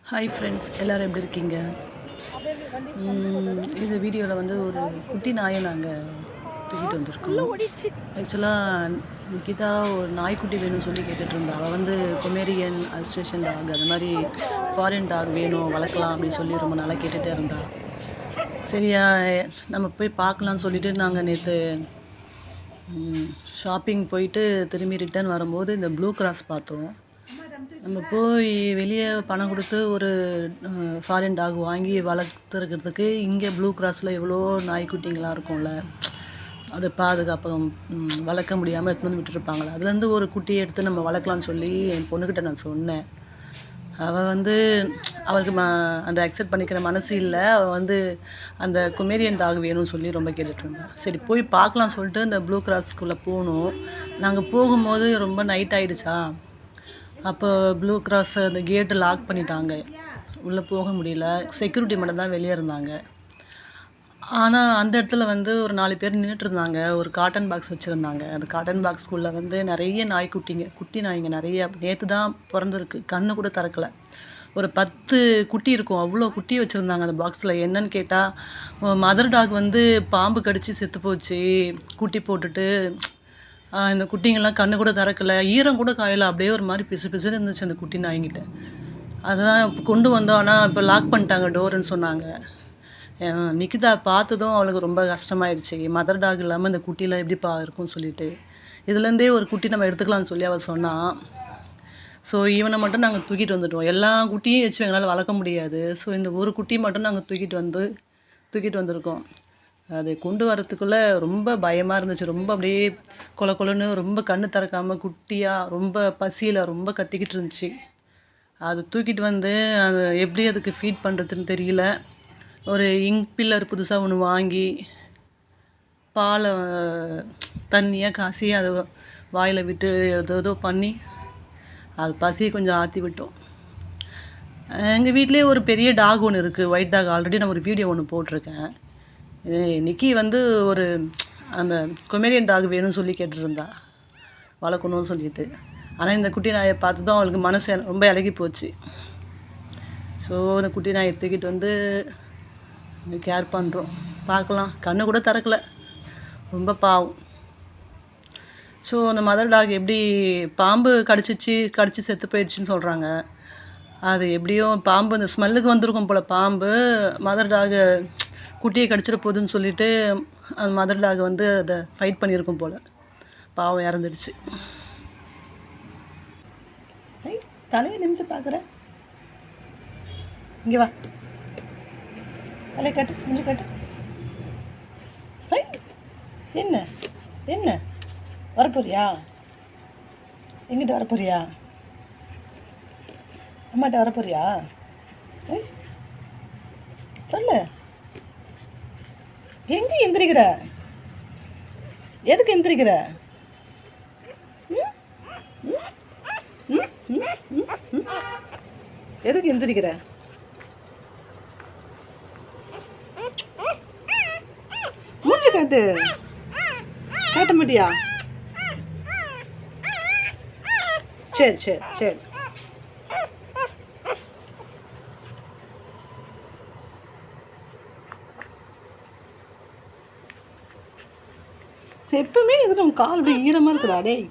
Hi friends, எல்லோரும் எப்படி இருக்கீங்க? இந்த வீடியோவில் வந்து ஒரு குட்டி நாயை நாங்கள் தூக்கிட்டு வந்திருக்கோம். ஆக்சுவலாக நிக்கிதா ஒரு நாய்க்குட்டி வேணும்னு சொல்லி கேட்டுட்டு இருந்தா. அவள் வந்து பொமேரியன், அல்சேஷன் டாக் அது மாதிரி ஃபாரின் டாக் வேணும் வளர்க்கலாம் அப்படின்னு சொல்லி ரொம்ப நாளாக கேட்டுகிட்டே இருந்தா. சரியா நம்ம போய் பார்க்கலான்னு சொல்லிட்டு நாங்கள் நேற்று ஷாப்பிங் போயிட்டு திரும்பி ரிட்டர்ன் வரும்போது இந்த ப்ளூ கிராஸ் பார்த்தோம். நம்ம போய் வெளியே பணம் கொடுத்து ஒரு ஃபாரின் டாக் வாங்கி வளர்த்துருக்கிறதுக்கு இங்கே ப்ளூ கிராஸில் எவ்வளோ நாய்க்குட்டிங்களாம் இருக்கும்ல, அதை பாதுகாப்பாக வளர்க்க முடியாமல் எடுத்து வந்து விட்டுருப்பாங்களே. அதுலேருந்து ஒரு குட்டியை எடுத்து நம்ம வளர்க்கலான்னு சொல்லி என் பொண்ணுக்கிட்ட நான் சொன்னேன். அவள் வந்து அவளுக்கு அந்த அக்செப்ட் பண்ணிக்கிற மனசு இல்லை. அவள் வந்து அந்த கொமேரியன் டாக் வேணும்னு சொல்லி ரொம்ப கேட்டுட்டு இருந்தாள். சரி போய் பார்க்கலாம் சொல்லிட்டு அந்த ப்ளூ கிராஸ்க்குள்ளே போகணும். நாங்கள் போகும்போது ரொம்ப நைட் ஆகிடுச்சா, அப்போ ப்ளூ கிராஸ் அந்த கேட்டு லாக் பண்ணிட்டாங்க, உள்ளே போக முடியல. செக்யூரிட்டி மட்டும் தான் வெளியே இருந்தாங்க. ஆனால் அந்த இடத்துல வந்து ஒரு 4 பேர் நின்றுட்டு இருந்தாங்க. ஒரு காட்டன் பாக்ஸ் வச்சுருந்தாங்க. அந்த காட்டன் பாக்ஸ்க்குள்ளே வந்து நிறைய நாய்க்குட்டிங்க, குட்டி நாய்ங்க நிறைய. நேற்று தான் பிறந்திருக்கு, கண்ணு கூட திறக்கலை. ஒரு 10 குட்டி இருக்கும், அவ்வளோ குட்டி வச்சுருந்தாங்க அந்த பாக்ஸில். என்னன்னு கேட்டால், மதர் டாக் வந்து பாம்பு கடித்து செத்து போச்சு, குட்டி போட்டுட்டு. இந்த குட்டிங்கெல்லாம் கண்ணு கூட திறக்கலை, ஈரம் கூட காயலை, அப்படியே ஒரு மாதிரி பிசு பிசுன்னு இருந்துச்சு அந்த குட்டி நாய்ங்கிட்ட. அதுதான் இப்போ கொண்டு வந்தோம். ஆனால் இப்போ லாக் பண்ணிட்டாங்க டோருன்னு சொன்னாங்க. நிக்கிதா பார்த்ததும் அவளுக்கு ரொம்ப கஷ்டமாயிடுச்சு. மதர் டாக் இல்லாமல் இந்த குட்டிலாம் எப்படிப்பா இருக்கும்னு சொல்லிட்டு, இதுலேருந்தே ஒரு குட்டி நம்ம எடுத்துக்கலாம்னு சொல்லி அவள் சொன்னான். ஸோ இவனை மட்டும் நாங்கள் தூக்கிட்டு வந்துட்டோம். எல்லா குட்டியும் வச்சு எங்களால் வளர்க்க முடியாது. ஸோ இந்த ஒரு குட்டி மட்டும் நாங்கள் தூக்கிட்டு வந்திருக்கோம். அதை கொண்டு வரத்துக்குள்ளே ரொம்ப பயமாக இருந்துச்சு. ரொம்ப அப்படியே கொலன்னு ரொம்ப கண்ணு திறக்காமல் குட்டியாக ரொம்ப பசியில் ரொம்ப கத்திக்கிட்டு இருந்துச்சு. அதை தூக்கிட்டு வந்து அது எப்படி அதுக்கு ஃபீட் பண்ணுறதுன்னு தெரியல. ஒரு இங்க் பில்லர் புதுசாக ஒன்று வாங்கி பாலை தண்ணியாக காசி அதை வாயில் விட்டு ஏதோ பண்ணி அது பசியை கொஞ்சம் ஆற்றி விட்டோம். எங்கள் வீட்டிலே ஒரு பெரிய டாக் ஒன்று இருக்குது, ஒயிட் டாக். ஆல்ரெடி நான் ஒரு வீடியோ ஒன்று போட்டிருக்கேன். நிக்கி வந்து ஒரு அந்த கொமேரியன் டாக் வேணும்னு சொல்லி கேட்டுருந்தா, வளர்க்கணும்னு சொல்லிட்டு. ஆனால் இந்த குட்டி நாயை பார்த்து தான் அவளுக்கு மனசு ரொம்ப இலகி போச்சு. ஸோ அந்த குட்டி நாயை தூக்கிட்டு வந்து கேர் பண்ணுறோம். பார்க்கலாம், கண்ணு கூட திறக்கலை, ரொம்ப பாவம். ஸோ அந்த மதர் டாக் எப்படி பாம்பு கடிச்சு செத்து போயிடுச்சுன்னு சொல்கிறாங்க. அது எப்படியும் பாம்பு அந்த ஸ்மெல்லுக்கு வந்திருக்கும் போல். பாம்பு மதர் டாகை குட்டியை கடிச்சிட போகுதுன்னு சொல்லிட்டு அந்த மதர் டாக் வந்து அதை ஃபைட் பண்ணியிருக்கும் போல். பாவம், இறந்துடுச்சு. தலையை நிமிந்து பார்க்குறேன். இங்கே வா, தலையை கட்டு, கொஞ்சம் கட்டு. என்ன என்ன வரப்போறியா? எங்கிட்ட வரப்போறியா? அம்மாட்ட வரப்போறியா? சொல்லு. எங்கே எந்திரிக்கிற? எதுக்கு எந்திரிக்கிற? எதுக்கு எந்திரிக்கிற? மூச்சு காட்டு. காட்ட மாட்டியா? சரி சரி சரி. எப்பவுமே இது நம்ம கால் ஈரமாக இருக்குடா டேய்.